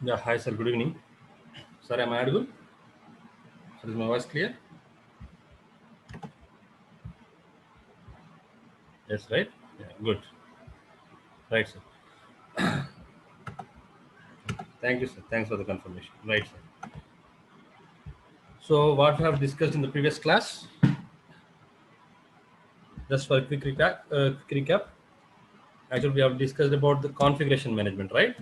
Yeah, hi sir, good evening. Sir, am I audible? Sir, is my voice clear? Yes, right? Yeah, good. Right, sir. Thank you, sir. Thanks for the confirmation. Right, sir. So, what we have discussed in the previous class, just for a quick recap, actually we have discussed about the configuration management, right?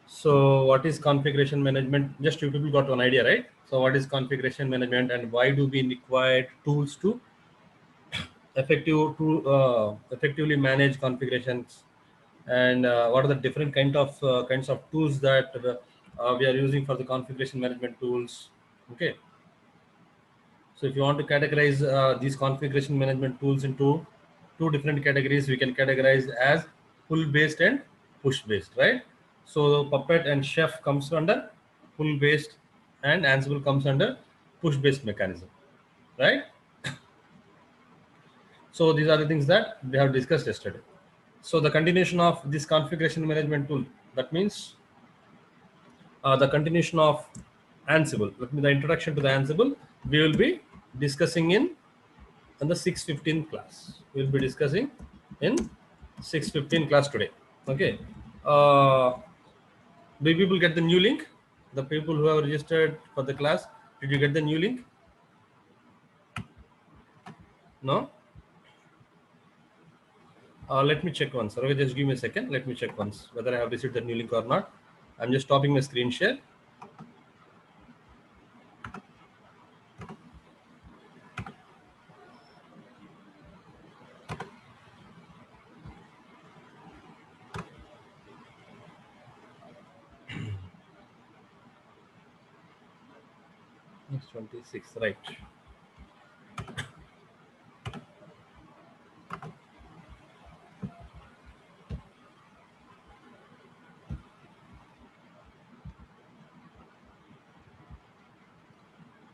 So, what is configuration management? Just you people got one idea, right? So, what is configuration management and why do we require tools to effectively manage configurations, and what are the different kinds of tools that we are using for the configuration management tools. Okay, so if you want to categorize these configuration management tools into two different categories, we can categorize as pull based and push based, right? So Puppet and Chef comes under pull based, and Ansible comes under push based mechanism, right? So these are the things that we have discussed yesterday. So the continuation of this configuration management tool, that means the continuation of Ansible. Let me the introduction to the Ansible. We will be discussing in the 6:15 class. We will be discussing in 6:15 class today. Okay. Uh, do people get the new link? The people who have registered for the class, did you get the new link? No. Let me check once. Okay, just give me a second. Let me check once whether I have received the new link or not. I'm just stopping my screen share. It's 26, right?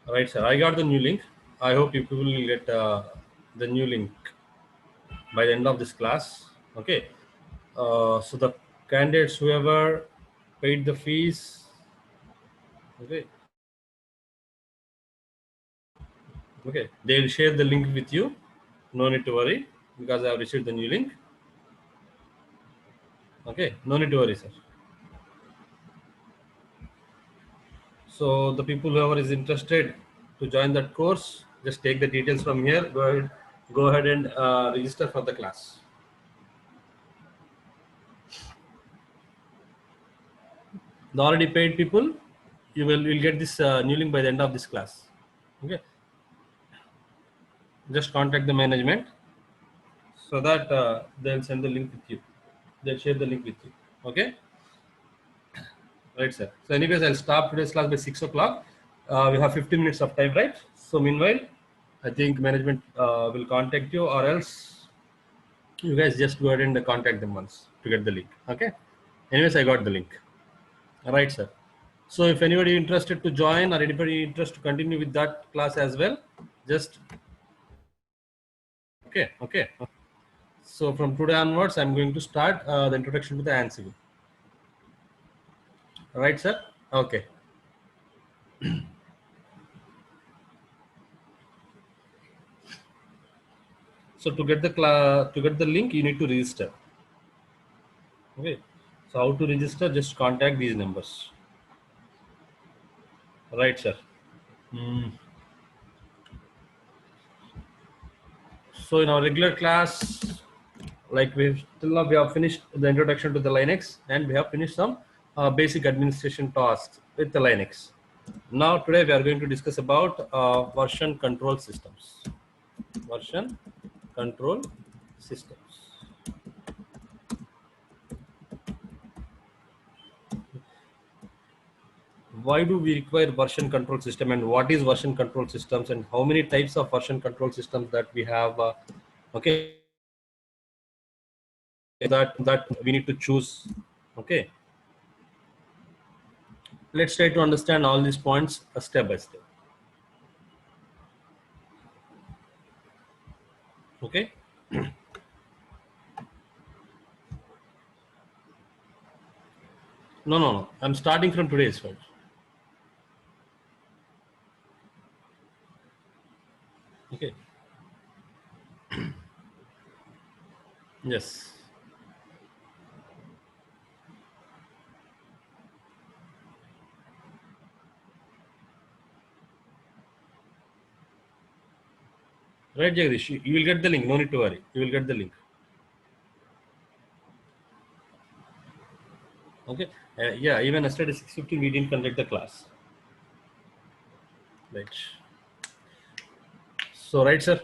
Right, sir. I got the new link. I hope you people will get the new link by the end of this class. Okay. So the candidates, whoever paid the fees, okay, okay, they'll share the link with you. No need to worry because I have received the new link. Okay, no need to worry, sir. So the people whoever is interested to join that course, just take the details from here. Go ahead and register for the class. The already paid people, you will get this new link by the end of this class. Okay, just contact the management so that they'll send the link with you. They'll share the link with you. Okay, right, sir. So anyways, I'll stop today's class by 6 o'clock. We have 15 minutes of time, right? So meanwhile, I think management will contact you, or else you guys just go ahead and contact them once to get the link. Okay, anyways, I got the link. Right, sir. So if anybody interested to join or anybody interested to continue with that class as well, just okay. So from today onwards, I'm going to start the introduction to the Ansible. Right, sir? Okay. So to get the link, you need to register. Okay. So how to register? Just contact these numbers. Right, sir. Hmm. So in our regular class, like we have finished the introduction to the Linux, and we have finished some basic administration tasks with the Linux. Now today we are going to discuss about version control systems. Version control systems. Why do we require version control system, and what is version control systems, and how many types of version control systems that we have? Okay, that we need to choose. Okay, let's try to understand all these points step by step. Okay, No. I'm starting from today's file. Okay. Yes. Right, Jagdish. You will get the link. No need to worry. You will get the link. Okay. Yeah. Even yesterday 6:15 we didn't conduct the class. Right. So right, sir.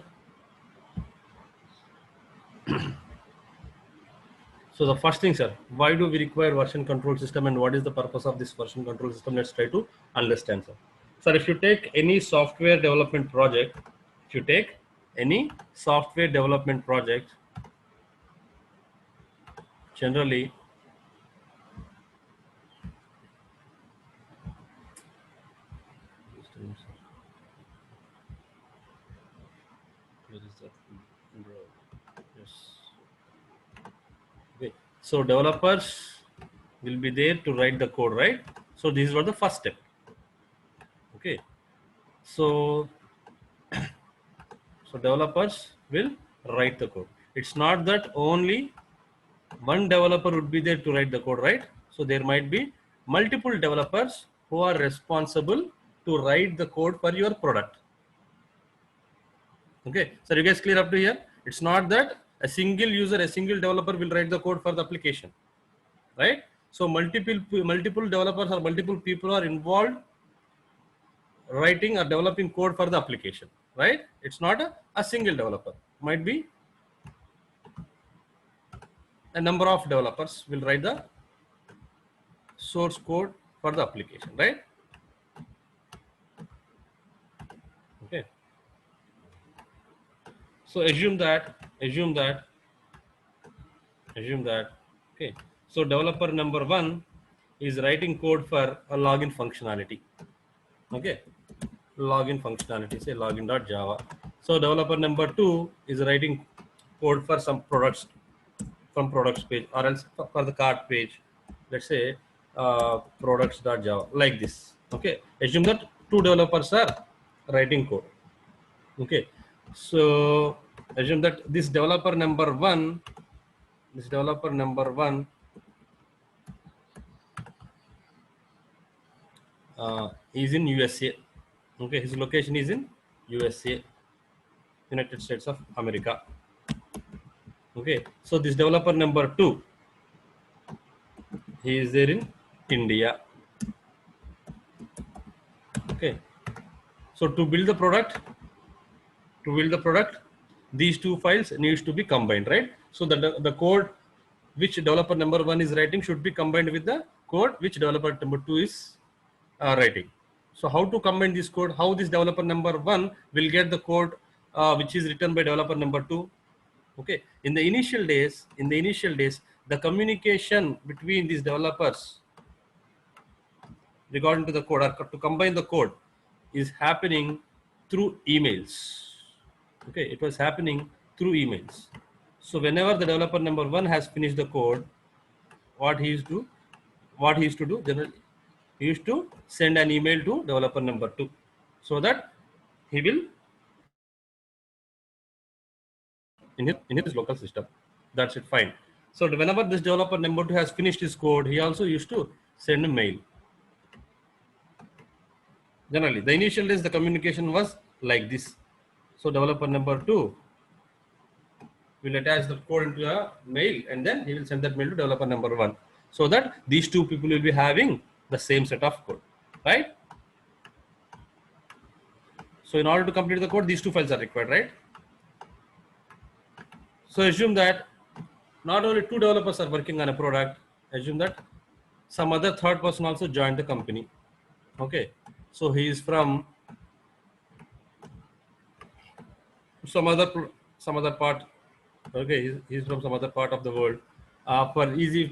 So the first thing, sir, why do we require version control system and what is the purpose of this version control system? Let's try to understand, sir. Sir, if you take any software development project, if you take any software development project, generally, where is that? Yes. Okay. So developers will be there to write the code, right? So this was the first step. Okay. So developers will write the code. It's not that only one developer would be there to write the code, right? So there might be multiple developers who are responsible to write the code for your product. Okay, so you guys clear up to here? It's not that a single user, a single developer will write the code for the application, right? So multiple developers or multiple people are involved writing or developing code for the application, right? It's not a single developer. Might be a number of developers will write the source code for the application, right? Okay. So assume that, okay. So developer number one is writing code for a login functionality. Okay. Login functionality, say login.java. So developer number two is writing code for some products from products page or else for the cart page. Let's say products.java like this. Okay. Assume that two developers are writing code. Okay. So assume that this developer number one is in USA. Okay, his location is in USA, United States of America. Okay, so this developer number two, he is there in India. Okay, so to build the product, these two files needs to be combined, right? So the code which developer number one is writing should be combined with the code which developer number two is writing. So how to combine this code? How this developer number one will get the code which is written by developer number two? Okay, in the initial days, the communication between these developers regarding to the code or to combine the code is happening through emails. Okay, it was happening through emails. So whenever the developer number one has finished the code, what he used to do generally, he used to send an email to developer number two so that he will in his local system. That's it, fine. So whenever this developer number two has finished his code, he also used to send a mail. Generally, the initial days the communication was like this. So developer number two will attach the code into a mail and then he will send that mail to developer number one so that these two people will be having the same set of code, right? So in order to complete the code, these two files are required, right? So assume that not only two developers are working on a product, assume that some other third person also joined the company. Okay, so he is from some other part. Okay, he's from some other part of the world. For easy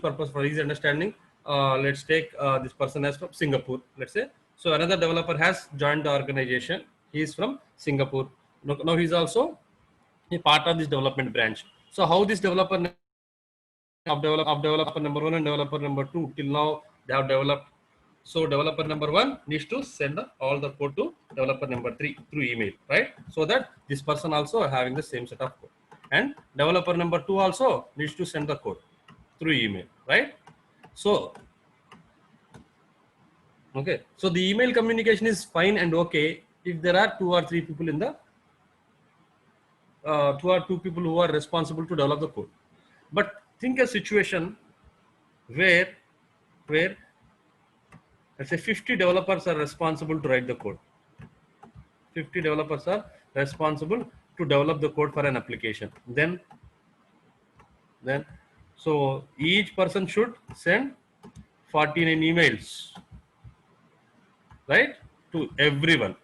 understanding, let's take this person as from Singapore, let's say. So another developer has joined the organization. He is from Singapore. Now he's also a part of this development branch. So how this developer of developer number one and developer number two till now they have developed. So developer number 1 needs to send all the code to developer number 3 through email, right? So that this person also having the same set of code. And developer number 2 also needs to send the code through email, right? So, okay. So the email communication is fine and okay if there are 2 or 3 people in the 2 people who are responsible to develop the code. But think a situation where let's say 50 developers are responsible to write the code. 50 developers are responsible to develop the code for an application. Then so each person should send 49 emails, right, to everyone.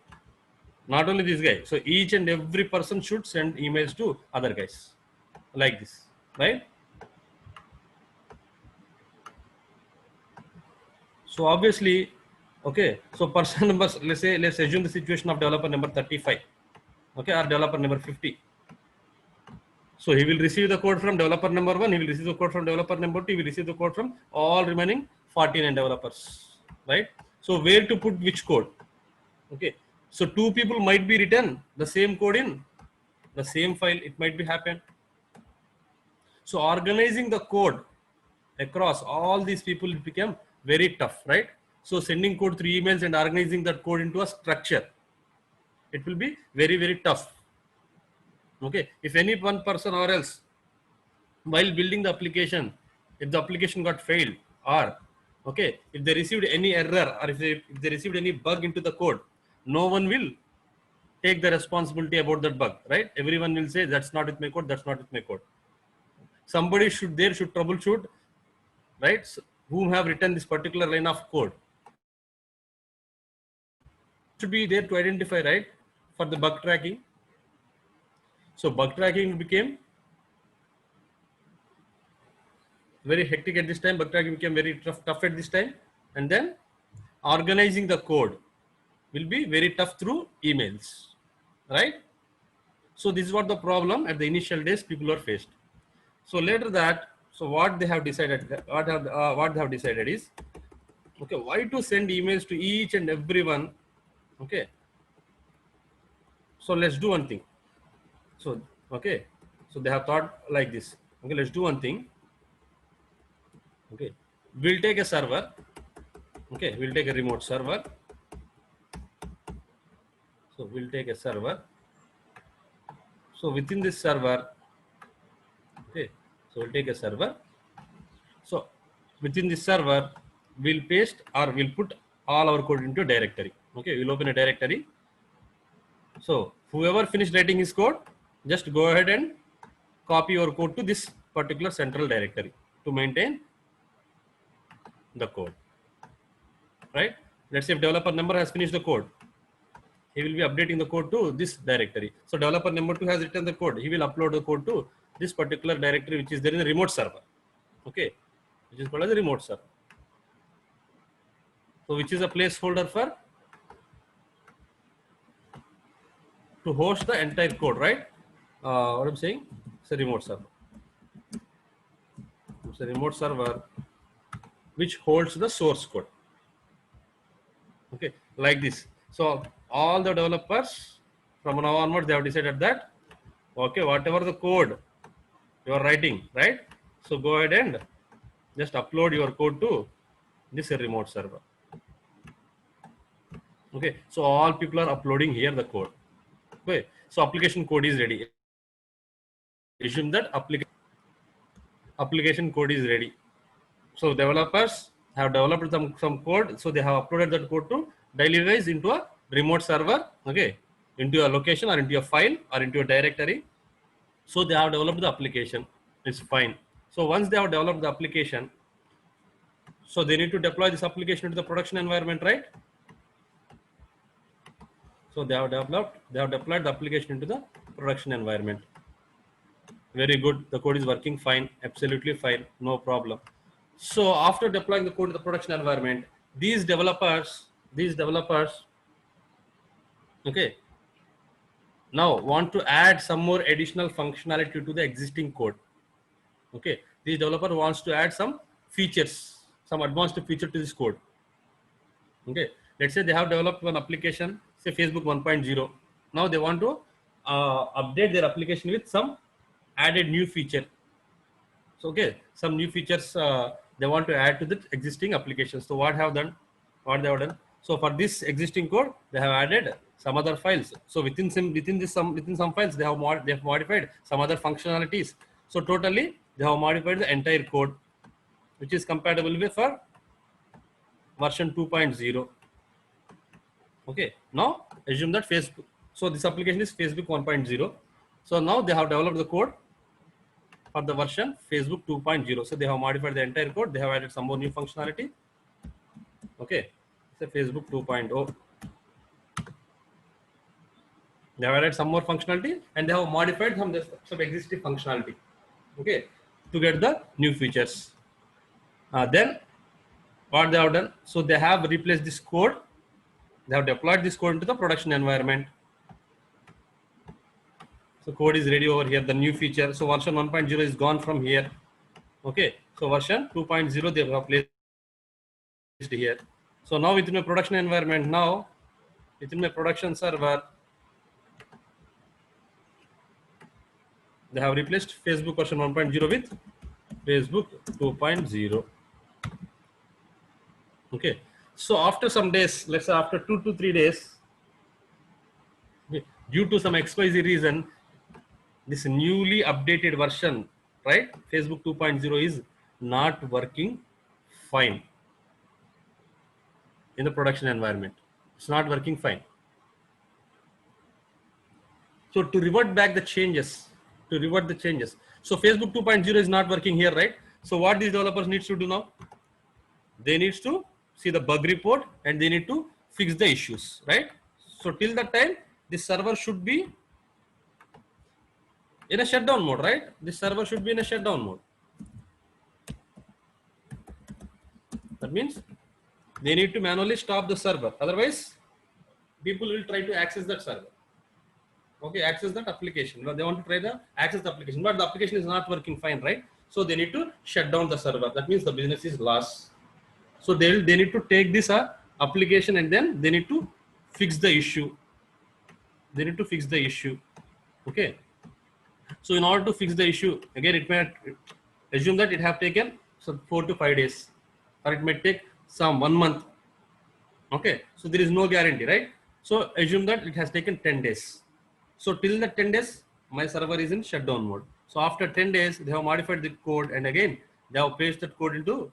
Not only this guy. So each and every person should send emails to other guys like this, right? So obviously, okay. So person number, let's assume the situation of developer number 35, okay, or developer number 50. So he will receive the code from developer number 1. He will receive the code from developer number 2. He will receive the code from all remaining 49 developers, right? So where to put which code? Okay. So 2 people might be written the same code in the same file. It might be happen. So organizing the code across all these people became very tough, right? So sending code through emails and organizing that code into a structure, it will be very, very tough. Okay. If any one person or else while building the application, if the application got failed, or okay, if they received any error, or if they received any bug into the code, no one will take the responsibility about that bug, right? Everyone will say that's not with my code, that's not with my code. Somebody should troubleshoot, right? So, whom have written this particular line of code should be there to identify, right, for the bug tracking. So bug tracking became very hectic at this time. Bug tracking became very tough at this time, and then organizing the code will be very tough through emails, right? So this is what the problem at the initial days people are faced. So later that, so what they have decided, what they have decided is, okay, why to send emails to each and everyone? Okay, so let's do one thing. So okay, so they have thought like this. Okay, let's do one thing. Okay, we'll take a server. Okay, we'll take a remote server. So we'll take a server. So within this server, okay, so we'll take a server. So within this server, we'll paste or we'll put all our code into a directory. Okay, we'll open a directory. So whoever finished writing his code, just go ahead and copy your code to this particular central directory to maintain the code, right? Let's say if developer number has finished the code, he will be updating the code to this directory. So developer number 2 has written the code. He will upload the code to this particular directory, which is there in the remote server. Okay, which is called as a remote server. So which is a placeholder for to host the entire code, right? What I'm saying, it's a remote server. It's a remote server which holds the source code. Okay, like this. So all the developers from now onwards, they have decided that, okay, whatever the code you are writing, right? So go ahead and just upload your code to this remote server. Okay, so all people are uploading here the code. Okay, so application code is ready. Assume that application code is ready. So developers have developed some code. So they have uploaded that code to daily wise into a remote server. Okay, into a location or into a file or into a directory. So they have developed the application. It's fine. So once they have developed the application, so they need to deploy this application into the production environment, right? So they have deployed the application into the production environment. Very good. The code is working fine, absolutely fine, no problem. So after deploying the code to the production environment, these developers, okay, now want to add some more additional functionality to the existing code. Okay, this developer wants to add some features some advanced feature to this code. Okay, let's say they have developed one application, say Facebook 1.0. Now they want to update their application with some added new feature. So okay, some new features they want to add to the existing application. So what have done? What they have done? So for this existing code, they have added some other files. So within some files, they have modified some other functionalities. So totally, they have modified the entire code, which is compatible with for version 2.0. Okay, now assume that Facebook. So this application is Facebook 1.0. So now they have developed the code for the version Facebook 2.0. So they have modified the entire code. They have added some more new functionality. Okay, so Facebook 2.0. They have added some more functionality and they have modified some existing functionality. Okay, to get the new features. Then what they have done? So they have replaced this code. They have deployed this code into the production environment. So code is ready over here, the new feature. So version 1.0 is gone from here. Okay, so version 2.0 they have placed here. So now within my production environment, now within my production server, they have replaced Facebook version 1.0 with Facebook 2.0. Okay, so after some days, let's say after 2 to 3 days, due to some XYZ reason, this newly updated version, right, Facebook 2.0 is not working fine in the production environment. It's not working fine. So to revert back the changes, so Facebook 2.0 is not working here, right? So what these developers need to do now? They need to see the bug report and they need to fix the issues, right? So till that time, this server should be in a shutdown mode, right? This server should be in a shutdown mode. That means they need to manually stop the server. Otherwise, people will try to access that server. Okay, access that application. They want to try to access the application, but the application is not working fine, right? So they need to shut down the server. That means the business is lost. So they need to take this application and then they need to fix the issue. They need to fix the issue. Okay. So in order to fix the issue, again, it may assume that it have taken 4 to 5 days, or it may take some 1 month. Okay. So there is no guarantee, right? So assume that it has taken 10 days. So till the 10 days, my server is in shutdown mode. So after 10 days, they have modified the code and again, they have pasted that code into,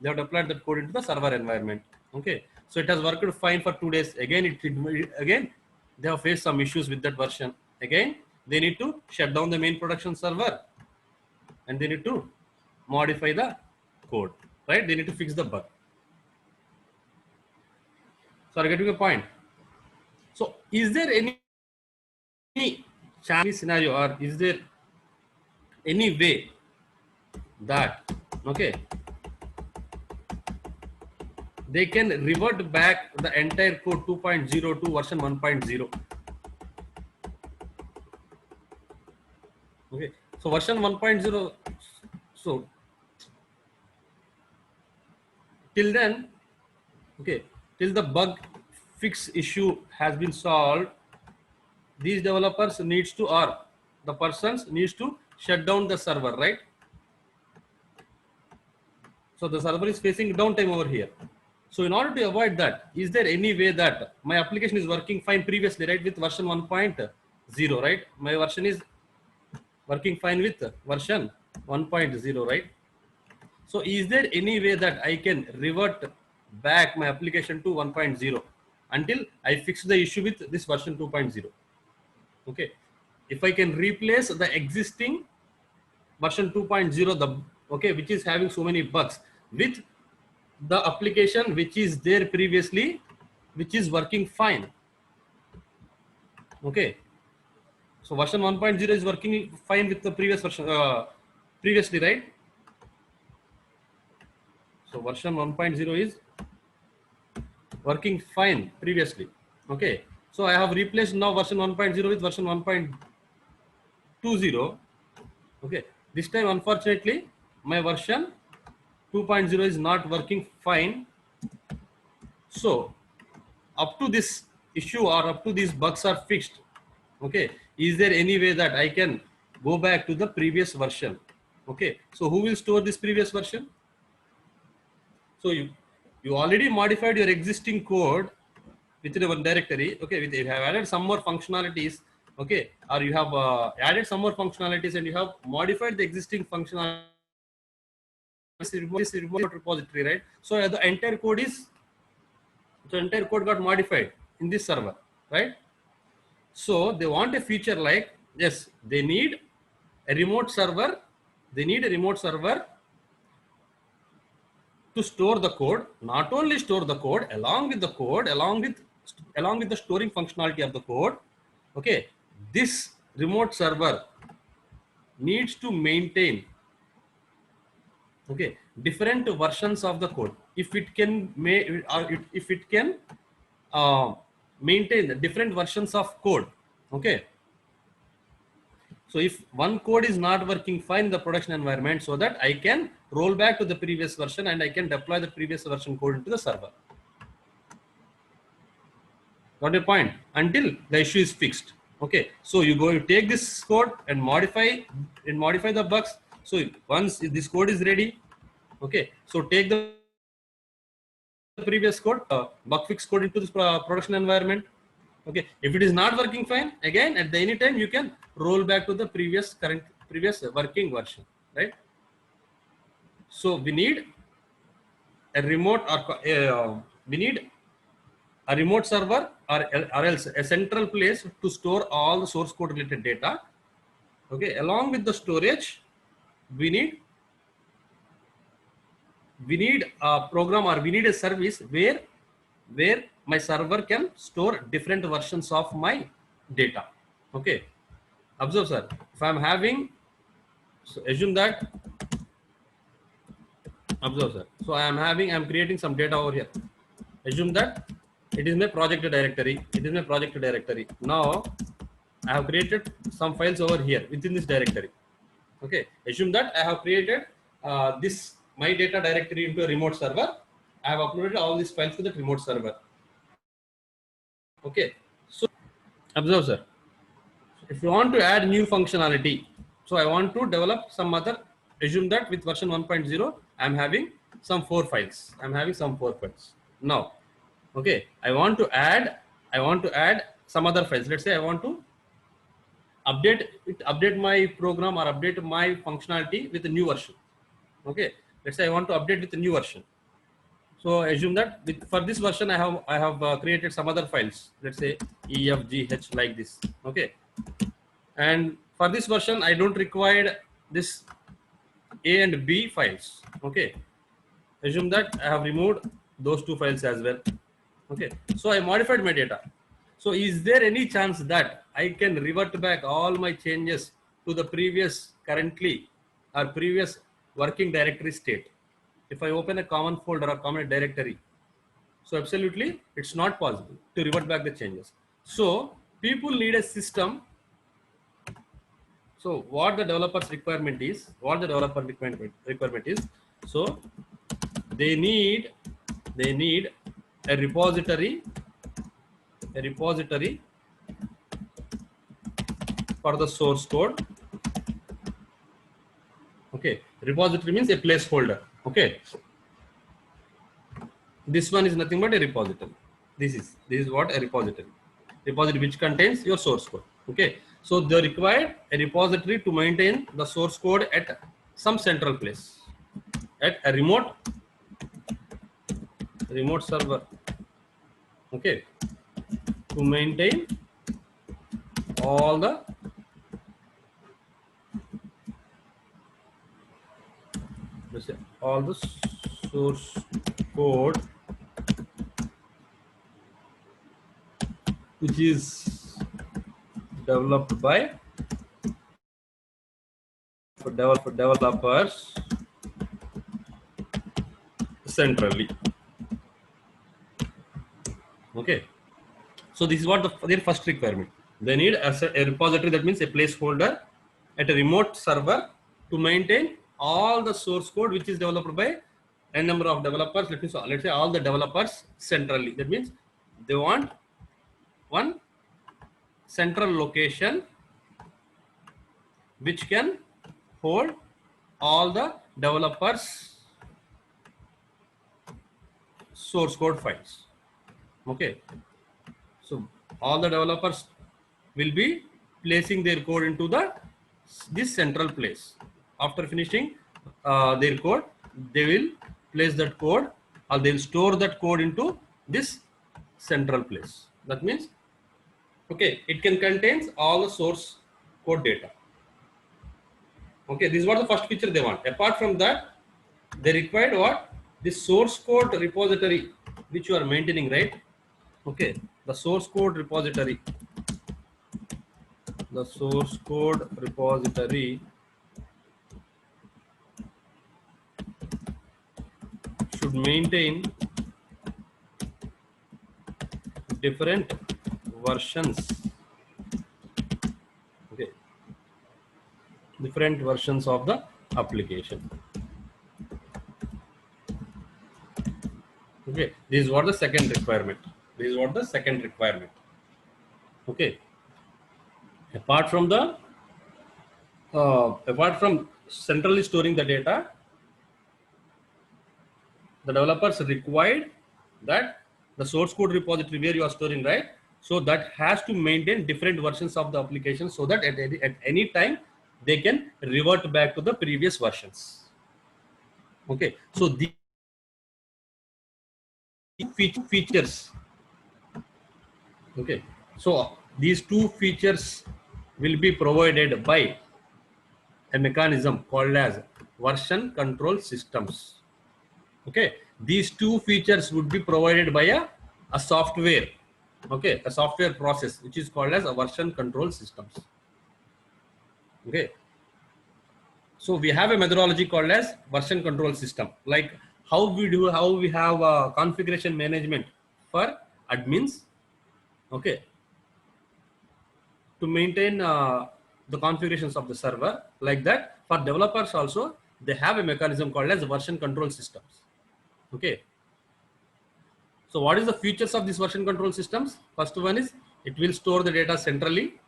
they have deployed that code into the server environment. Okay. So it has worked fine for 2 days. Again, again, they have faced some issues with that version. Again, they need to shut down the main production server and they need to modify the code, right? They need to fix the bug. So are you getting a point? So is there any scenario or is there any way that, okay, they can revert back the entire code 2.0 to version 1.0? Okay, so version 1.0, so till then, okay, till the bug fix issue has been solved, these developers needs to, or the persons needs to shut down the server, right? So the server is facing downtime over here. So in order to avoid that, is there any way that my application is working fine previously, right, with version 1.0, right? My version is working fine with version 1.0, right? So is there any way that I can revert back my application to 1.0 until I fix the issue with this version 2.0? Okay, if I can replace the existing version 2.0, okay, which is having so many bugs, with the application which is there previously, which is working fine. Okay, so version 1.0 is working fine with the previous version, previously, right? So version 1.0 is working fine previously. Okay, so I have replaced now version 1.0 with version 1.20. Okay, this time unfortunately my version 2.0 is not working fine. So up to this issue or up to these bugs are fixed, okay, is there any way that I can go back to the previous version? Okay, so who will store this previous version? So you already modified your existing code within one directory, okay, you have added some more functionalities, okay, or you have added some more functionalities and you have modified the existing functionality, this remote repository, right? So the entire code got modified in this server, right? So they want a feature like, yes, they need a remote server. They need a remote server to store the code. Not only store the code, along with the storing functionality of the code. Okay, this remote server needs to maintain, okay, different versions of the code. If it can maintain the different versions of code, okay. So if one code is not working fine in the production environment, so that I can roll back to the previous version and I can deploy the previous version code into the server. Got your point? Until the issue is fixed. Okay. So you take this code and modify the bugs. So once this code is ready, okay. So take the previous code, bug fix code into this production environment. Okay, if it is not working fine, again at the any time you can roll back to the previous working version, right? So we need a remote we need a remote server or else a central place to store all the source code related data. Okay, along with the storage, we need a program or we need a service where my server can store different versions of my data. Okay, observe, sir. If I'm having, so assume that, observe, sir. So I'm creating some data over here. Assume that it is my project directory. Now I have created some files over here within this directory. Okay, assume that I have created this my data directory into a remote server. I have uploaded all these files to the remote server. Okay, so observe, sir. If you want to add new functionality, so I want to develop some other, assume that with version 1.0, I'm having some 4 files. Now, okay, I want to add some other files. Let's say I want to update my program or update my functionality with a new version. Okay, let's say I want to update with a new version. So assume that for this version I have created some other files. Let's say EFGH like this. Okay, and for this version I don't require this A and B files. Okay, assume that I have removed those 2 files as well. Okay, so I modified my data. So is there any chance that I can revert back all my changes to the previous working directory state if I open a common folder or common directory? So absolutely it's not possible to revert back the changes. So people need a system. So what the developer's requirement is, so they need a repository for the source code. Okay, repository means a placeholder. Okay, this one is nothing but a repository. This is what a repository which contains your source code. Okay, so they require a repository to maintain the source code at some central place, at a remote server. Okay, to maintain all the source code which is developed by developers centrally. Okay, so this is what their first requirement. They need a repository, that means a placeholder at a remote server to maintain all the source code which is developed by n number of developers. Let's say all the developers centrally. That means they want one central location which can hold all the developers source code files. Okay, so all the developers will be placing their code into this central place. After finishing their code, they will place that code, or they will store that code into this central place. That means, okay, it can contains all the source code data. Okay, this is what the first feature they want. Apart from that, they required what? This source code repository which you are maintaining, right? Okay, the source code repository. The source code repository should maintain different versions. Okay, different versions of the application. Okay, this is what the second requirement. This is what the second requirement. Okay, apart from centrally storing the data, the developers required that the source code repository where you are storing, right? So that has to maintain different versions of the application, so that at any time they can revert back to the previous versions. Okay, so the features. Okay, so these two features will be provided by a mechanism called as version control systems. Okay, these two features would be provided by a software. Okay, a software process which is called as a version control systems. Okay, so we have a methodology called as version control system. Like how we have configuration management for admins. Okay, to maintain the configurations of the server. Like that, for developers also, they have a mechanism called as version control systems. Okay, so what is the features of this version control systems? First one is it will store the data centrally,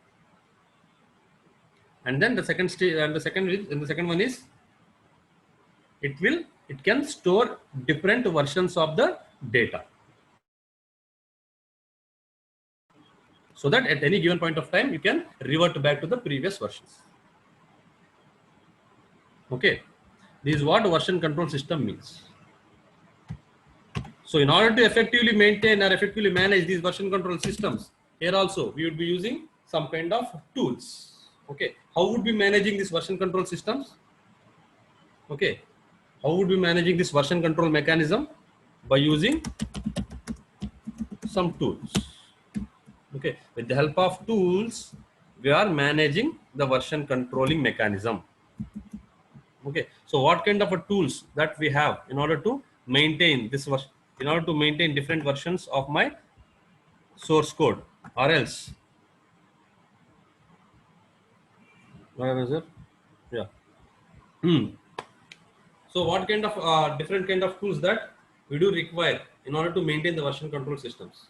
and then the second stage, and the second one is it can store different versions of the data, so that at any given point of time you can revert back to the previous versions. Okay, this is what version control system means. So in order to effectively maintain or effectively manage these version control systems, here also we would be using some kind of tools. Okay, how would be managing these version control systems? Okay, how would be managing this version control mechanism? By using some tools. Okay, with the help of tools, we are managing the version controlling mechanism. Okay, so what kind of a tools that we have in order to maintain this version, in order to maintain different versions of my source code, or else where is it? Yeah. So what kind of different kind of tools that we do require in order to maintain the version control systems?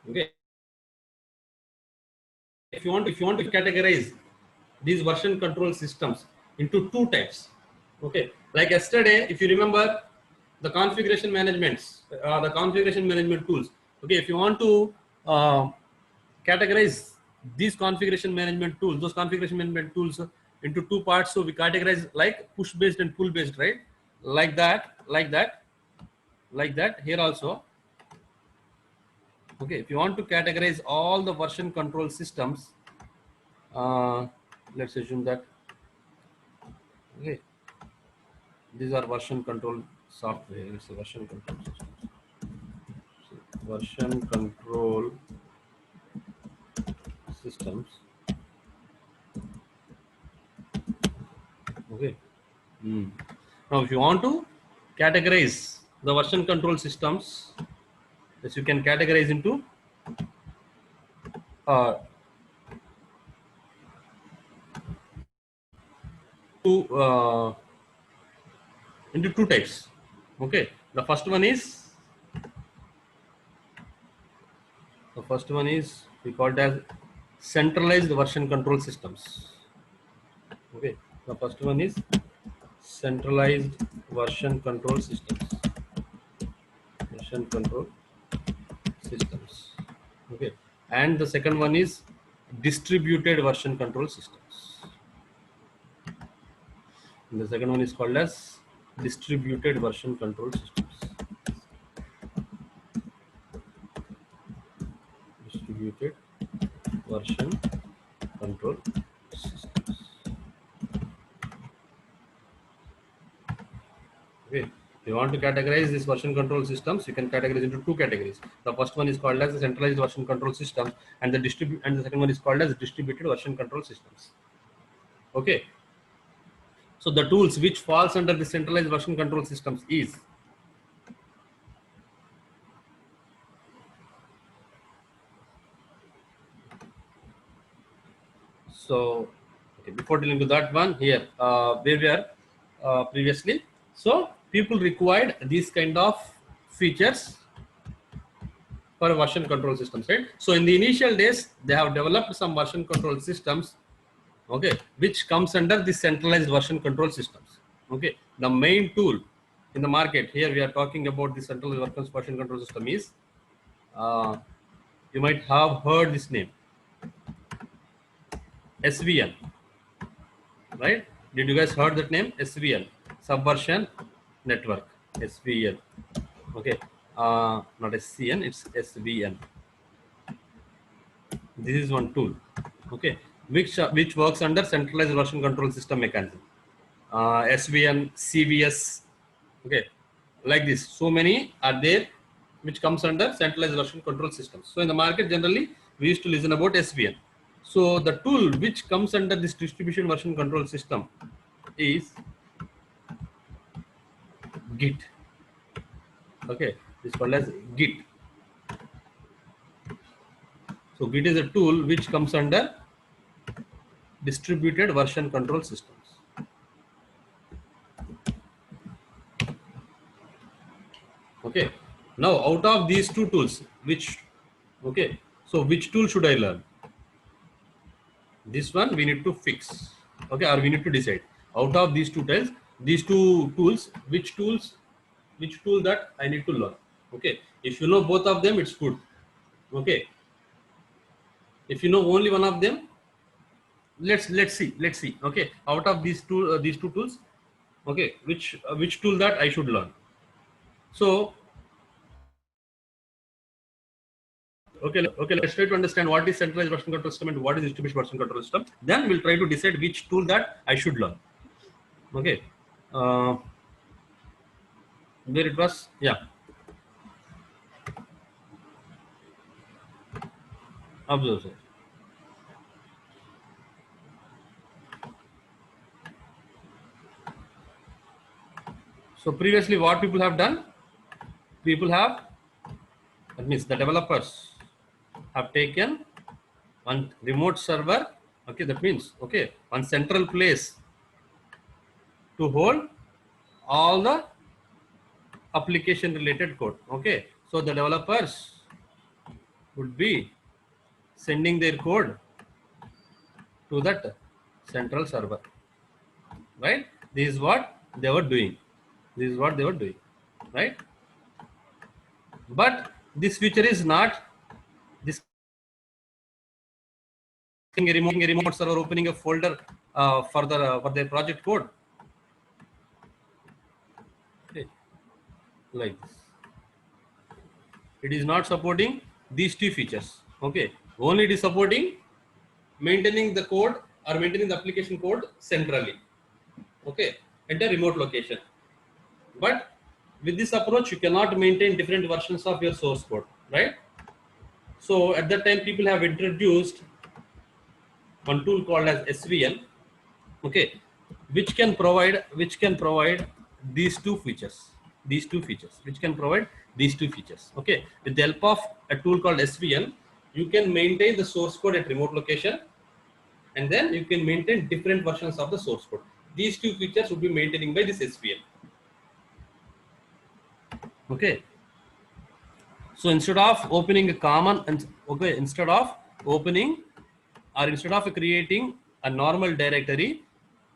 Okay, if you want to categorize these version control systems into two types. Okay, like yesterday, if you remember the configuration management tools. Okay, if you want to categorize these configuration management tools, those configuration management tools into two parts. So we categorize like push based and pull based, right? Like that here also. Okay, if you want to categorize all the version control systems, let's assume that, okay, these are version control software. It's a version control system. So version control systems. Okay. Now, if you want to categorize the version control systems, yes, you can categorize into uh, two into two types. Okay, the first one is we call it as centralized version control systems. Okay, the first one is centralized version control systems. Version control systems. Okay, and the second one is distributed version control systems. And the second one is called as distributed version control systems. Distributed version control systems. Okay, if you want to categorize this version control systems, you can categorize into two categories. The first one is called as the centralized version control systems, and the second one is called as distributed version control systems. Okay, so the tools which falls under the centralized version control systems is so. Okay, before dealing with that one here, where we are previously, so people required these kind of features for version control systems, right? So in the initial days, they have developed some version control systems, okay, which comes under the centralized version control systems. Okay, the main tool in the market here we are talking about the centralized version control system is you might have heard this name, SVN, right? Did you guys heard that name? SVN, Subversion Network, SVN. Okay, not SCN, it's SVN. This is one tool, okay, which works under centralized version control system mechanism. SVN, CVS, okay, like this. So many are there which comes under centralized version control systems. So in the market generally we used to listen about SVN. So the tool which comes under this distribution version control system is Git. Okay, this is called as Git. So Git is a tool which comes under distributed version control systems. Okay, now out of these two tools, which tool should I learn? This one we need to fix, okay, or we need to decide out of these two tools, which tool that I need to learn. Okay, if you know both of them, it's good. Okay, if you know only one of them, let's see. Okay, out of these two tools, okay, which tool that I should learn. So okay, let's try to understand what is centralized version control system and what is distributed version control system. Then we'll try to decide which tool that I should learn. Okay, where it was, yeah, observe, sir. So previously what people have done, that means the developers have taken one remote server, okay, that means, okay, one central place to hold all the application related code. Okay, so the developers would be sending their code to that central server, right? This is what they were doing, right? But this feature is not this a remote server opening a folder for their project code, okay, like this. It is not supporting these two features. Okay, only it is supporting maintaining the code or maintaining the application code centrally, okay, at a remote location. But with this approach, you cannot maintain different versions of your source code, right? So at that time, people have introduced one tool called as SVN, okay, which can provide these two features. Okay, with the help of a tool called SVN, you can maintain the source code at remote location, and then you can maintain different versions of the source code. These two features will be maintaining by this SVN. Okay. So instead of opening a common and okay, instead of opening or instead of creating a normal directory,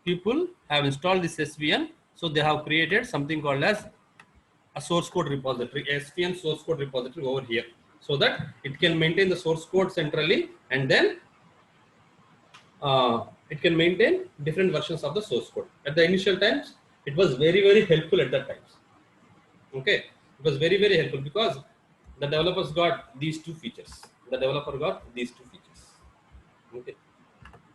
people have installed this SVN. So they have created something called as a source code repository, SVN source code repository over here, so that it can maintain the source code centrally, and then it can maintain different versions of the source code. At the initial times, it was very helpful at that times. Okay, it was very helpful because the developers got these two features. The developer got these two features. Okay,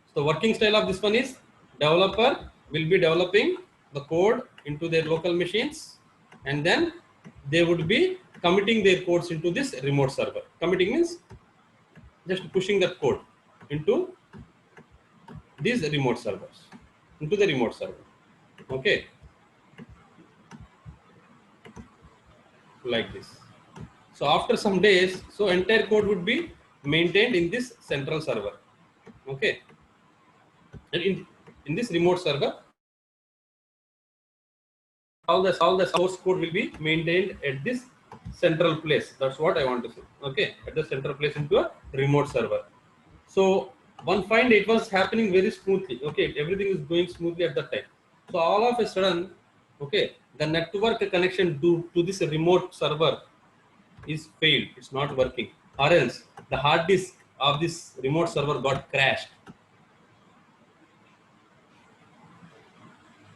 so the working style of this one is developer will be developing the code into their local machines, and then they would be committing their codes into this remote server. Committing means just pushing that code into these remote servers, into the remote server. Okay, like this. So after some days, so entire code would be maintained in this central server. Okay, and in this remote server, all the source code will be maintained at this central place. That's what I want to say. Okay, at the central place into a remote server. So one find it was happening very smoothly. Okay, everything is going smoothly at that time. So all of a sudden, okay, the network connection to this remote server is failed. It's not working, or else the hard disk of this remote server got crashed.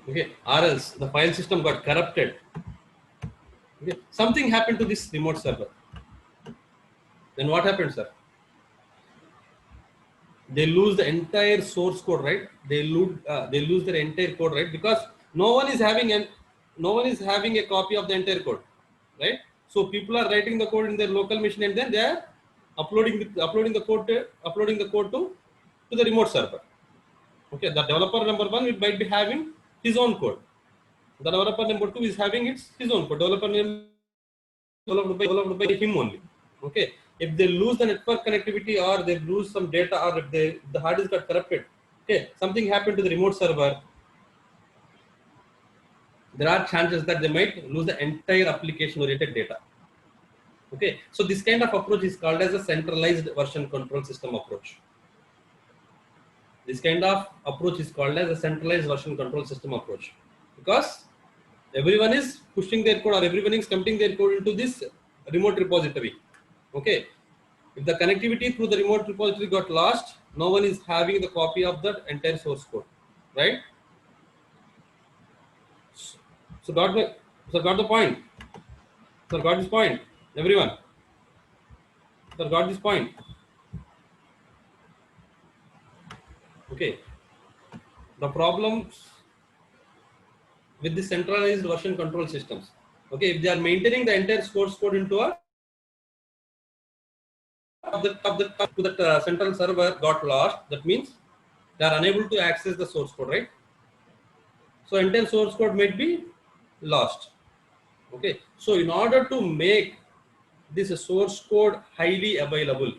Okay, or else the file system got corrupted. Okay, something happened to this remote server. Then what happened, sir? They lose the entire source code, right? They lose their entire code, right? Because no one is having a copy of the entire code, right? So people are writing the code in their local machine, and then they are uploading the code to the remote server. Okay, the developer number one, it might be having his own code. The developer number two is having his own code. Developer name developed by him only. Okay, if they lose the network connectivity, or they lose some data, or if the hard disk got corrupted, okay, something happened to the remote server, there are chances that they might lose the entire application oriented data. Okay, so this kind of approach is called as a centralized version control system approach. This kind of approach is called as a centralized version control system approach, because everyone is pushing their code, or everyone is committing their code into this remote repository. Okay, if the connectivity through the remote repository got lost, no one is having the copy of that entire source code, right? So got the point. So got this point, everyone. So got this point. Okay, the problems with the centralized version control systems. Okay, if they are maintaining the entire source code into a central server got lost, that means they are unable to access the source code, right? So entire source code might be lost. Okay, so in order to make this source code highly available,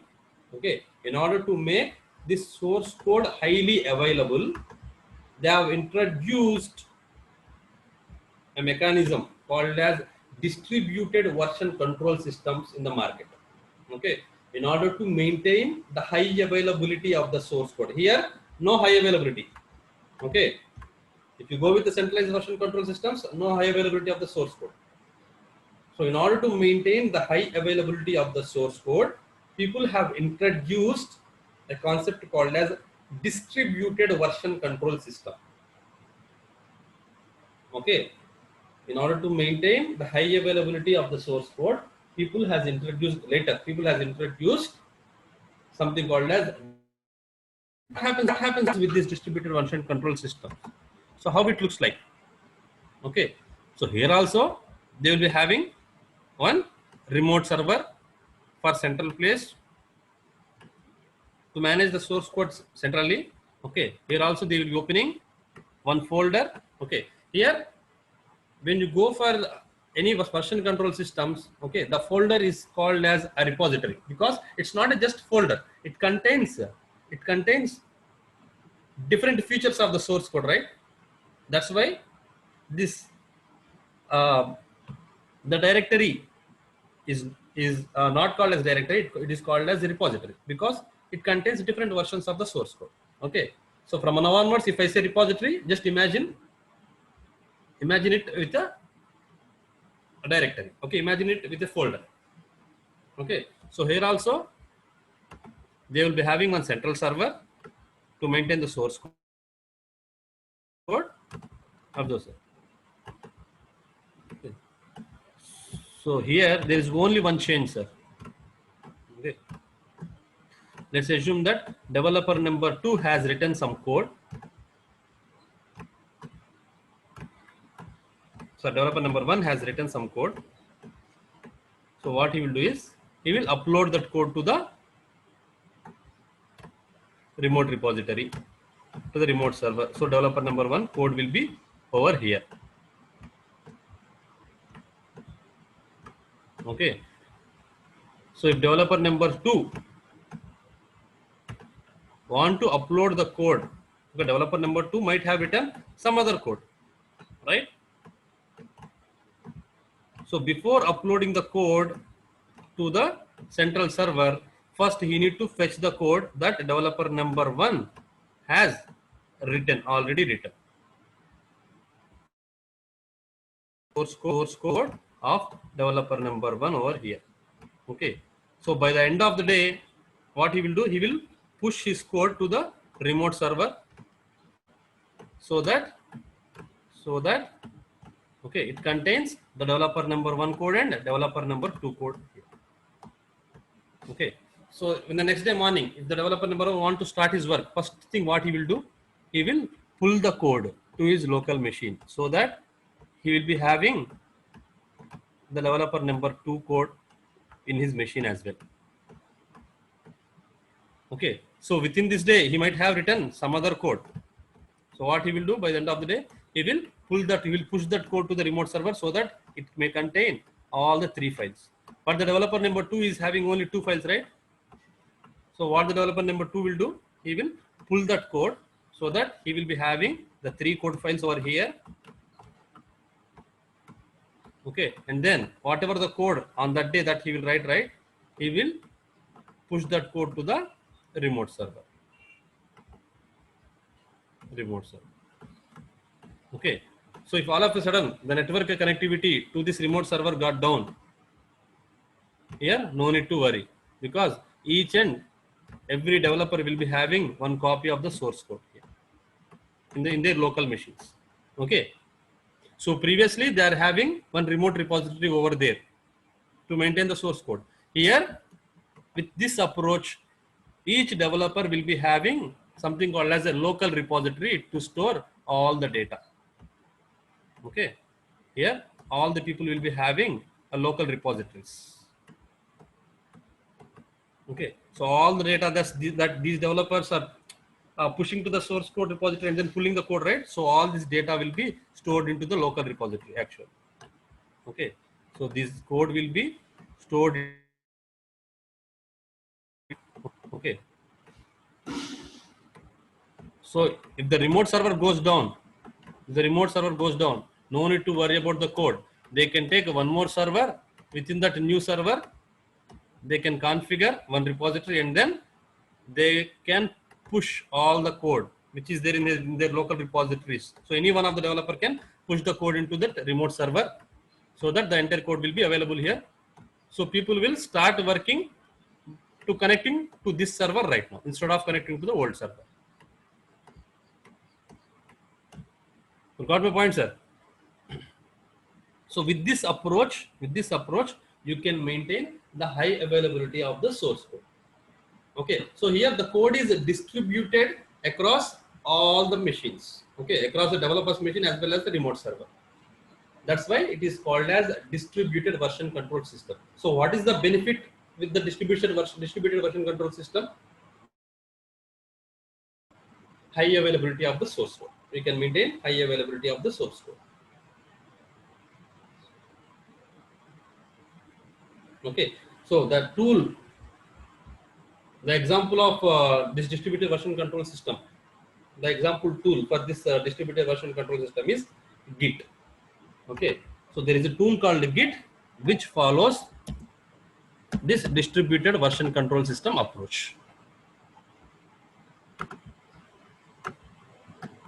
okay, in order to make this source code highly available, they have introduced a mechanism called as distributed version control systems in the market. Okay, in order to maintain the high availability of the source code. Here, no high availability. Okay, if you go with the centralized version control systems, no high availability of the source code. So in order to maintain the high availability of the source code, people have introduced a concept called as distributed version control system. Okay, in order to maintain the high availability of the source code, people has introduced something called as what happens with this distributed version control system. So how it looks like. Okay, so here also they will be having one remote server for central place to manage the source codes centrally. Okay, here also they will be opening one folder. Okay, here when you go for any version control systems, okay, the folder is called as a repository, because it's not a just folder. It contains different features of the source code, right? That's why this uh, The directory is not called as directory, it is called as a repository because it contains different versions of the source code. Okay, so from now onwards, if I say repository, just imagine it with a directory. Okay, imagine it with a folder. Okay, so here also they will be having one central server to maintain the source code of those. Okay. So here there is only one change, sir. Okay. Let's assume that developer number 2 has written some code. So developer number 1 has written some code. So what he will do is he will upload that code to the remote repository, to the remote server. So developer number 1 code will be over here. Okay. So if developer number 2 want to upload the code, the developer number 2 might have written some other code, right? So before uploading the code to the central server, first he need to fetch the code that developer number 1 has already written. Source code of developer number 1 over here. Okay. So by the end of the day, what he will do, he will push his code to the remote server so that okay, it contains the developer number 1 code and developer number 2 code here. Okay, so in the next day morning, if the developer number 1 want to start his work, first thing what he will do, he will pull the code to his local machine so that he will be having the developer number 2 code in his machine as well. Okay, so within this day he might have written some other code. So what he will do by the end of the day, he will push that code to the remote server so that it may contain all the 3 files. But the developer number 2 is having only 2 files, right? So what the developer number 2 will do, he will pull that code so that he will be having the 3 code files over here. Okay, and then whatever the code on that day that he will write, he will push that code to the remote server. Okay, so if all of a sudden the network connectivity to this remote server got down, here no need to worry because each and every developer will be having one copy of the source code here in their local machines. Okay, so previously they are having one remote repository over there to maintain the source code. Here with this approach, each developer will be having something called as a local repository to store all the data. Okay, here all the people will be having a local repositories. Okay, so all the data that these developers are pushing to the source code repository and then pulling the code, right? So all this data will be stored into the local repository actually. Okay, so this code will be stored. Okay, so if the remote server goes down, no need to worry about the code. They can take one more server. Within that new server, they can configure one repository and then they can push all the code which is there in their local repositories. So any one of the developer can push the code into that remote server so that the entire code will be available here. So people will start working to connecting to this server right now instead of connecting to the old server. You got my point, sir? So with this approach, you can maintain the high availability of the source code. Okay, so here the code is distributed across all the machines. Okay, across the developer's machine as well as the remote server. That's why it is called as distributed version control system. So what is the benefit with the distributed version control system? High availability of the source code. We can maintain high availability of the source code. Okay, so the tool, the example of this distributed version control system, the example tool for this distributed version control system is Git. Okay, so there is a tool called Git which follows this distributed version control system approach.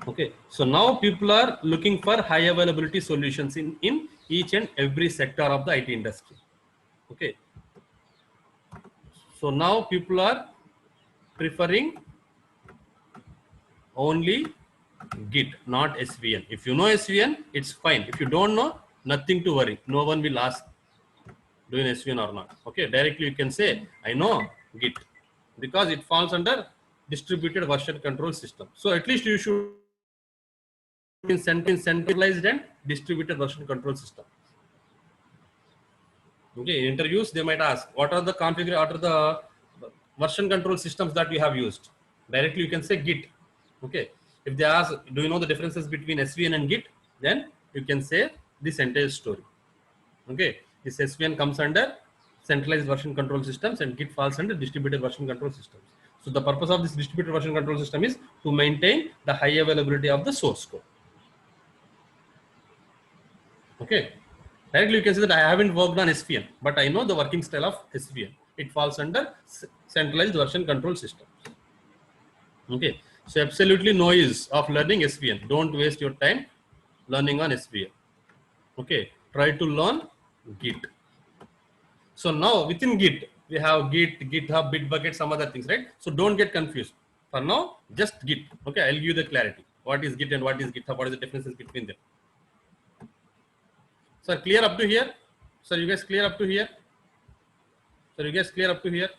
Okay, so now people are looking for high availability solutions in each and every sector of the IT industry. Okay, so now people are preferring only Git, not SVN. If you know SVN, it's fine. If you don't know, nothing to worry. No one will ask doing SVN or not. Okay, directly you can say, I know Git, because it falls under distributed version control system. So at least you should be centralized and distributed version control system. Okay, in interviews they might ask, what are the version control systems that you have used? Directly you can say Git. Okay, if they ask, do you know the differences between SVN and Git? Then you can say this entire story. Okay, this SVN comes under centralized version control systems and Git falls under distributed version control systems. So the purpose of this distributed version control system is to maintain the high availability of the source code. Okay, directly you can say that I haven't worked on SVN, but I know the working style of SVN. It falls under centralized version control systems. Okay, so absolutely no use of learning SVN. Don't waste your time learning on SVN. Okay, try to learn Git. So now within Git, we have Git, GitHub, Bitbucket, some other things, right? So don't get confused. For now, just Git. Okay, I'll give you the clarity. What is Git and what is GitHub? What is the differences between them? Sir, clear up to here? Sir, you guys clear up to here? Sir, you guys clear up to here?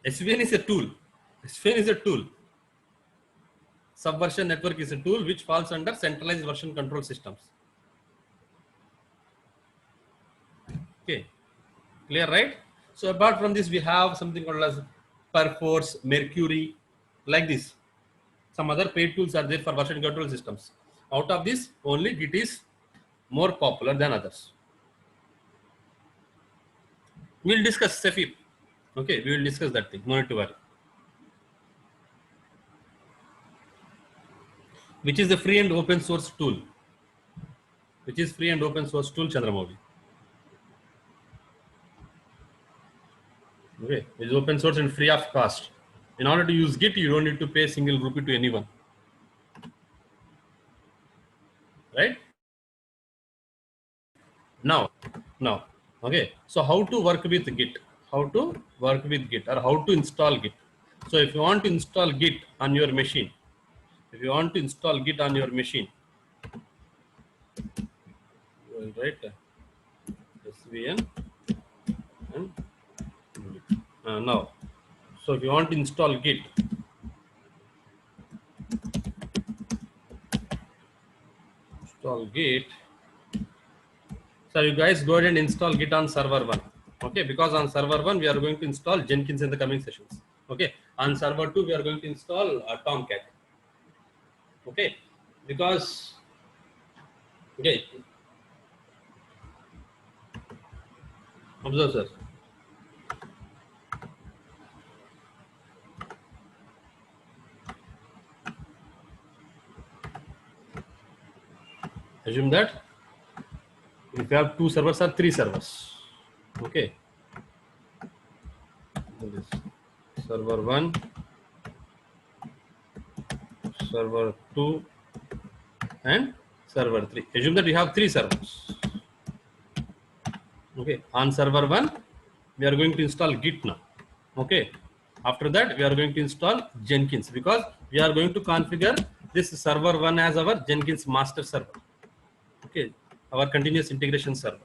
SVN is a tool. SVN is a tool. Subversion network is a tool which falls under centralized version control systems. Okay, clear, right? So apart from this, we have something called as Perforce, Mercury, like this. Some other paid tools are there for version control systems. Out of this, only Git is more popular than others. We'll discuss Zephyr. Okay, we will discuss that thing. No need to worry. Which is the free and open source tool? Which is free and open source tool, Chandramouli? Okay, it is open source and free of cost. In order to use Git, you don't need to pay a single rupee to anyone. Right? Now, okay. So how to work with Git? How to work with Git or how to install Git? So if you want to install Git on your machine, right? SVN and now. So if you want to install Git, so you guys go ahead and install Git on server 1. Okay, because on server 1 we are going to install Jenkins in the coming sessions. Okay, on server 2 we are going to install Tomcat. Okay, because okay, observe, sir. Assume that if you have 2 servers or 3 servers, okay, this server 1, server 2 and server 3. Assume that you have 3 servers. Okay, on server 1 we are going to install Git now. Okay, after that we are going to install Jenkins, because we are going to configure this server 1 as our Jenkins master server. Okay, our continuous integration server.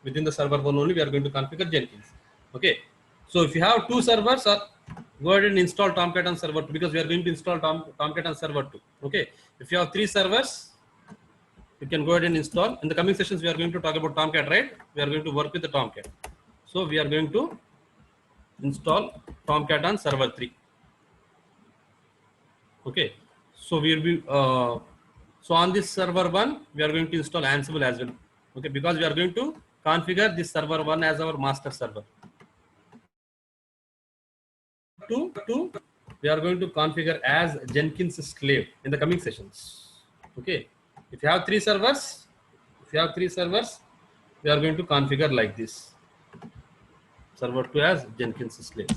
Within the server 1 only we are going to configure Jenkins. Okay, so if you have 2 servers, go ahead and install Tomcat on server 2, because we are going to install Tomcat on server 2. Okay, if you have 3 servers, you can go ahead and install. In the coming sessions we are going to talk about Tomcat, right? We are going to work with the Tomcat. So we are going to install Tomcat on server 3. Okay, so we will be so on this server 1 we are going to install Ansible as well. Okay, because we are going to configure this server 1 as our master server. 2 we are going to configure as Jenkins slave in the coming sessions. Okay, if you have 3 servers, If you have 3 servers, we are going to configure like this. Server 2 as Jenkins slave.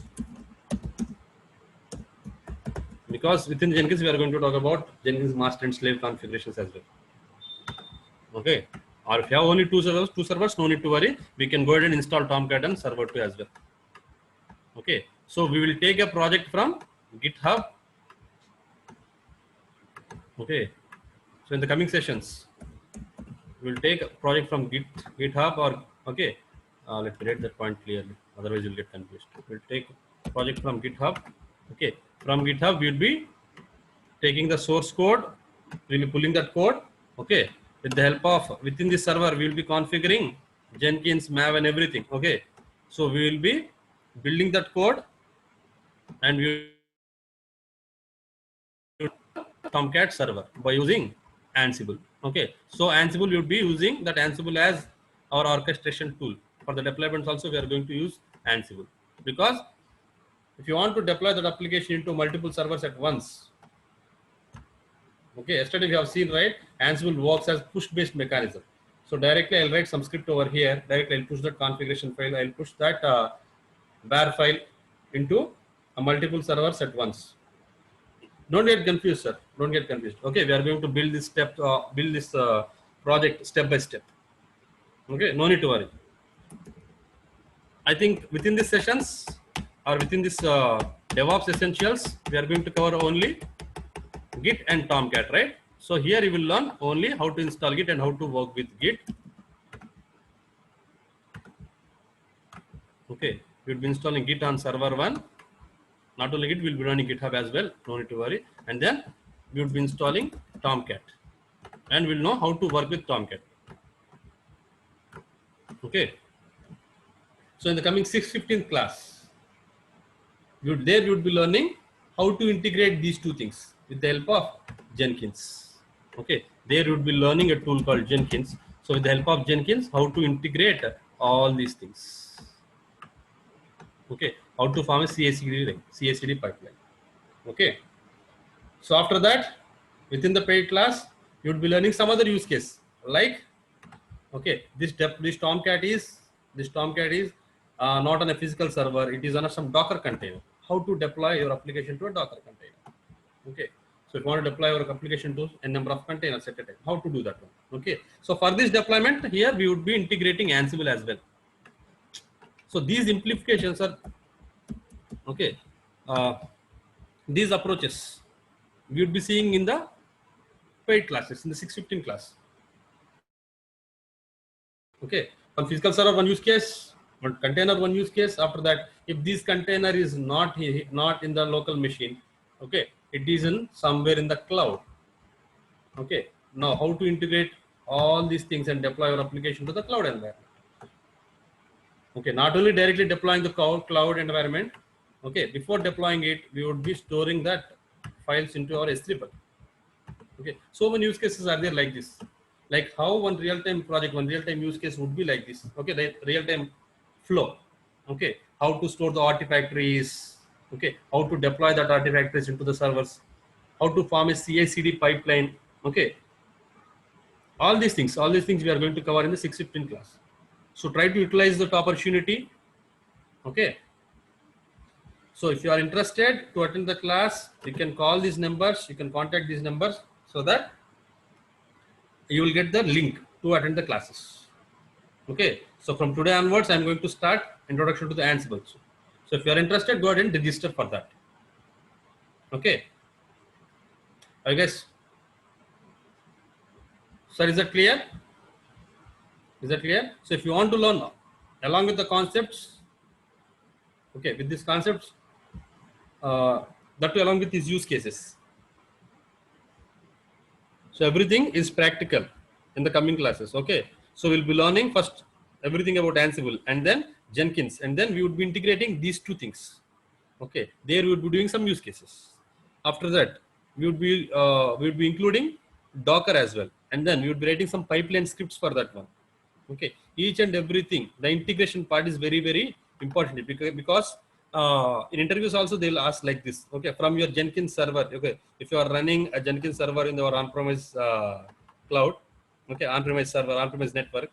Because within Jenkins, we are going to talk about Jenkins master and slave configurations as well. Okay. Or if you have only two servers, no need to worry. We can go ahead and install Tomcat on server 2 as well. Okay. So we will take a project from GitHub. Okay. So in the coming sessions, we'll take a project from GitHub or okay. Let me write that point clearly. Otherwise, you'll get confused. We'll take a project from GitHub. Okay. From GitHub, we'll be taking the source code. We'll be pulling that code. Okay. With the help of within this server, we will be configuring Jenkins, Maven, everything. Okay. So we will be building that code and we will Tomcat server by using Ansible. Okay. So Ansible, we would be using that Ansible as our orchestration tool. For the deployments also, we are going to use Ansible because if you want to deploy that application into multiple servers at once, okay, yesterday we have seen, right, Ansible works as push-based mechanism. So directly I'll write some script over here. Directly I'll push that configuration file. I'll push that bar file into a multiple servers at once. Don't get confused, sir. Don't get confused. Okay, we are going to build this project step by step. Okay, no need to worry. I think within these sessions or within this DevOps essentials, we are going to cover only Git and Tomcat, right? So here you will learn only how to install Git and how to work with Git. Okay, we will be installing Git on server 1. Not only Git, we will be running GitHub as well. No need to worry. And then we will be installing Tomcat, and we'll know how to work with Tomcat. Okay. So in the coming 6:15 class, you would be learning how to integrate these two things with the help of Jenkins. Okay. There you would be learning a tool called Jenkins. So with the help of Jenkins, how to integrate all these things. Okay. How to form a CI/CD pipeline. Okay. So after that, within the paid class, you would be learning some other use case like, okay, this Tomcat is not on a physical server. It is on some Docker container. How to deploy your application to a Docker container. Okay. So if you want to deploy your application to a number of containers at a time, how to do that one. Okay. So for this deployment here, we would be integrating Ansible as well. So these implications are okay. These approaches we would be seeing in the paid classes in the 6:15 class. Okay, on physical server one use case, on container one use case. After that, if this container is not in the local machine, okay, it is in somewhere in the cloud. Okay, now how to integrate all these things and deploy your application to the cloud environment. Okay, not only directly deploying the cloud environment. Okay, before deploying it, we would be storing that files into our S3 bucket. Okay, so many use cases are there like this. Like how one real-time project, one real-time use case would be like this. Okay, the real-time flow. Okay, how to store the artifactories. Okay, how to deploy that artifactories into the servers. How to form a CI/CD pipeline. Okay, all these things we are going to cover in the 6:15 class. So try to utilize that opportunity. Okay. So if you are interested to attend the class, you can call these numbers. You can contact these numbers so that you will get the link to attend the classes. Okay. So from today onwards, I'm going to start introduction to the Ansible. So if you are interested, go ahead and register for that. Okay. I guess. Sir, is that clear? Is that clear? So if you want to learn along with the concepts, okay, with these concepts, that too along with these use cases. So everything is practical in the coming classes. Okay. So we'll be learning first everything about Ansible and then Jenkins, and then we would be integrating these two things. Okay. There we would be doing some use cases. After that, we would be including Docker as well, and then we would be writing some pipeline scripts for that one. Okay. Each and everything, the integration part is very, very important because in interviews also they'll ask like this. Okay, from your Jenkins server. Okay, if you are running a Jenkins server in our on-premise cloud, Okay, on-premise server, on-premise network.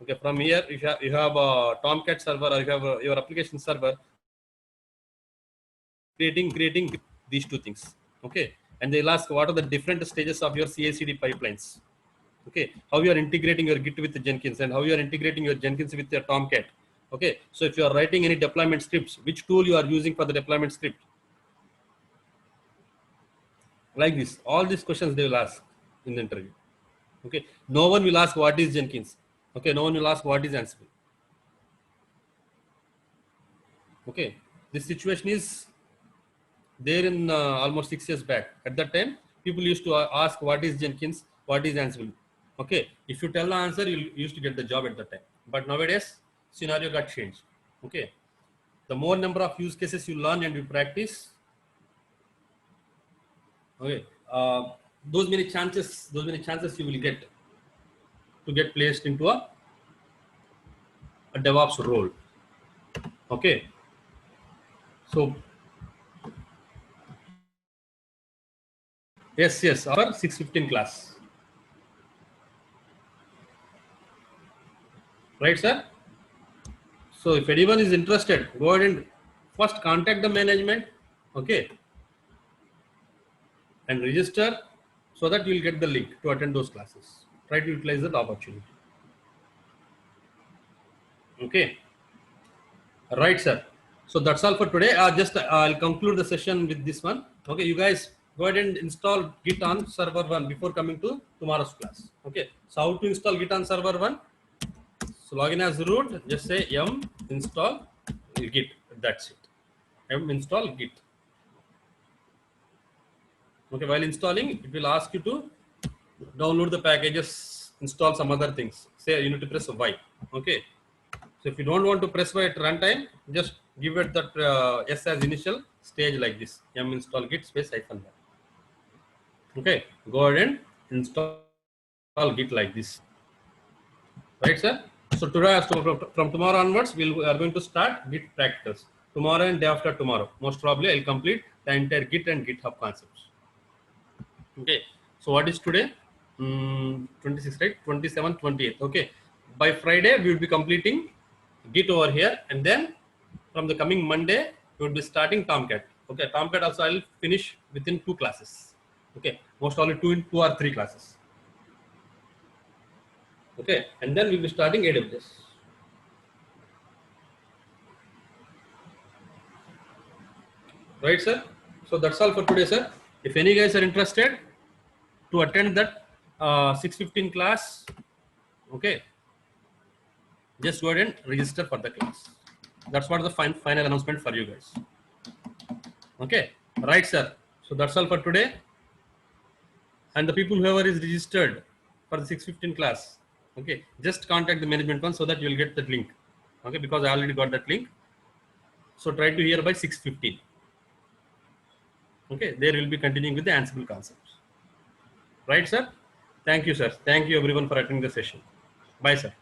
Okay, from here you have a Tomcat server, or you have your application server. Creating these two things. Okay, and they'll ask what are the different stages of your CI/CD pipelines. Okay, how you are integrating your Git with Jenkins, and how you are integrating your Jenkins with your Tomcat. Okay, so if you are writing any deployment scripts, which tool you are using for the deployment script? Like this, all these questions they will ask in the interview. Okay, no one will ask what is Jenkins. Okay, no one will ask what is Ansible. Okay, this situation is there in almost 6 years back. At that time, people used to ask what is Jenkins, what is Ansible. Okay, if you tell the answer, you used to get the job at that time. But nowadays, scenario got changed. Okay, the more number of use cases you learn and you practice, okay, those many chances you will get to get placed into a DevOps role. Okay, so yes, our 615 class, right, sir? So if anyone is interested, go ahead and first contact the management, okay, and register so that you will get the link to attend those classes. Try to utilize that opportunity. Okay, right, sir. So that's all for today. I'll conclude the session with this one. Okay, you guys go ahead and install Git on server 1 before coming to tomorrow's class. Okay, so how to install Git on server 1? So login as root, just say yum install Git. That's it. Yum install Git. Okay, while installing, it will ask you to download the packages, install some other things. Say you need to press Y. Okay. So if you don't want to press Y at runtime, just give it that S as initial stage like this. Yum install Git space -1. Okay. Go ahead and install Git like this. Right, sir? So today, from tomorrow onwards, we are going to start Git practicals. Tomorrow and day after tomorrow, most probably I'll complete the entire Git and GitHub concepts. Okay, so what is today? 26, right? 27, 28. Okay, by Friday we will be completing Git over here, and then from the coming Monday we will be starting Tomcat. Okay, Tomcat also I will finish within 2 classes. Okay, most probably 2 or 3 classes. Okay, and then we will be starting AWS. Right, sir? So that's all for today, sir. If any guys are interested to attend that 615 class, okay, just go ahead and register for the class. That's what the final announcement for you guys. Okay, right, sir. So that's all for today. And the people whoever is registered for the 615 class, okay, just contact the management one so that you will get that link. Okay, because I already got that link. So try to hear by 6:15. Okay, there will be continuing with the Ansible concepts. Right, sir? Thank you, sir. Thank you everyone for attending the session. Bye, sir.